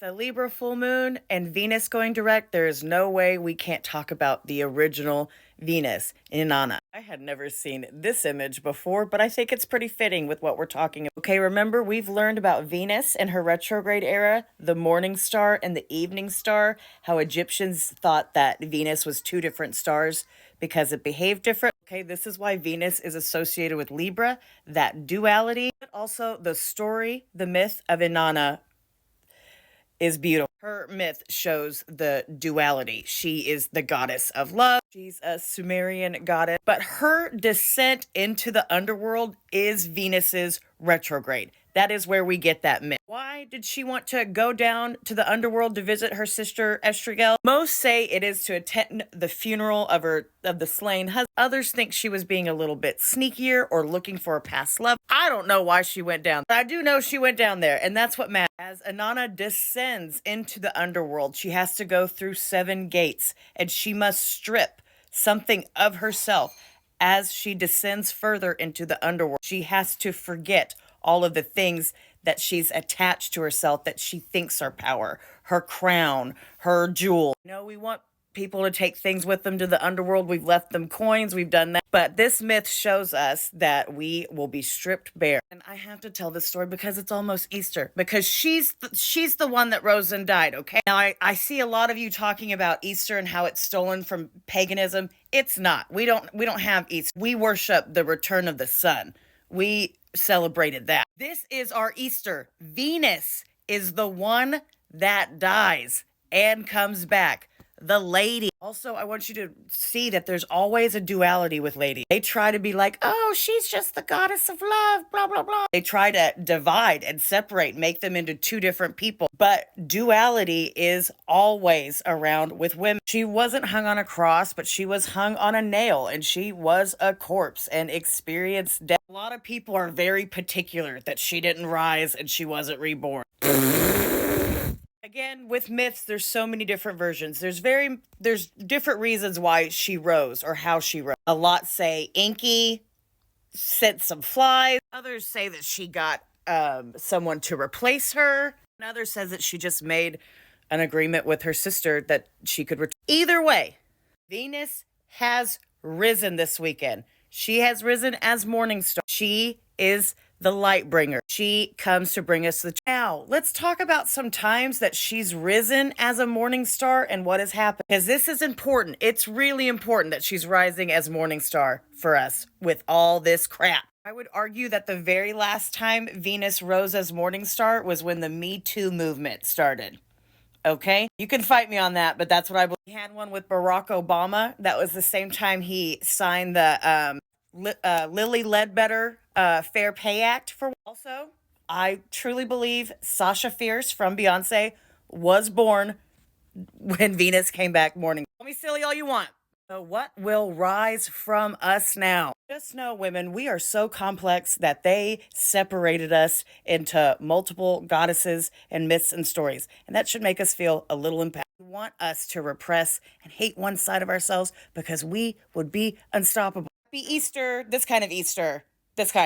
The Libra full moon and Venus going direct, there is no way we can't talk about the original Venus, Inanna. I had never seen this image before, but I think it's pretty fitting with what we're talking about. Okay, remember we've learned about Venus and her retrograde era, the morning star and the evening star, how Egyptians thought that Venus was two different stars because it behaved different. Okay, this is why Venus is associated with Libra, that duality, but also the story, the myth of Inanna is beautiful. Her myth shows the duality. She is the goddess of love. She's a Sumerian goddess, but her descent into the underworld is Venus's retrograde. That is where we get that myth. Why did she want to go down to the underworld to visit her sister Estrigel? Most say it is to attend the funeral of the slain husband. Others think she was being a little bit sneakier or looking for a past love. I don't know why she went down, but I do know she went down there, and that's what matters. As Inanna descends into the underworld, she has to go through 7 gates, and she must strip something of herself. As she descends further into the underworld, she has to forget all of the things that she's attached to herself that she thinks are power, her crown, her jewel. No, we want people to take things with them to the underworld. We've left them coins. We've done that. But this myth shows us that we will be stripped bare. And I have to tell this story because it's almost Easter. Because she's the one that rose and died, okay? Now, I see a lot of you talking about Easter and how it's stolen from paganism. It's not. We don't have Easter. We worship the return of the sun. We celebrated that. This is our Easter. Venus is the one that dies and comes back. The lady. Also, I want you to see that there's always a duality with lady. They try to be like, oh, she's just the goddess of love, blah, blah, blah. They try to divide and separate, make them into 2 different people. But duality is always around with women. She wasn't hung on a cross, but she was hung on a nail, and she was a corpse and experienced death. A lot of people are very particular that she didn't rise and she wasn't reborn. Again, with myths, there's so many different versions. There's different reasons why she rose or how she rose. A lot say Enki sent some flies. Others say that she got someone to replace her. Another says that she just made an agreement with her sister that she could return. Either way, Venus has risen this weekend. She has risen as morning star. She is the light bringer. She comes to bring us the... Now, let's talk about some times that she's risen as a morning star and what has happened. Because this is important. It's really important that she's rising as morning star for us with all this crap. I would argue that the very last time Venus rose as morning star was when the Me Too movement started. Okay? You can fight me on that, but that's what I believe. We had one with Barack Obama. That was the same time he signed the Lilly Ledbetter Fair Pay Act for. Also, I truly believe Sasha Fierce from Beyonce was born when Venus came back morning. Call me silly all you want. So what will rise from us now? Just know, women, we are so complex that they separated us into multiple goddesses and myths and stories. And that should make us feel a little impacted. They want us to repress and hate one side of ourselves because we would be unstoppable. Happy Easter, this kind of Easter, this kind.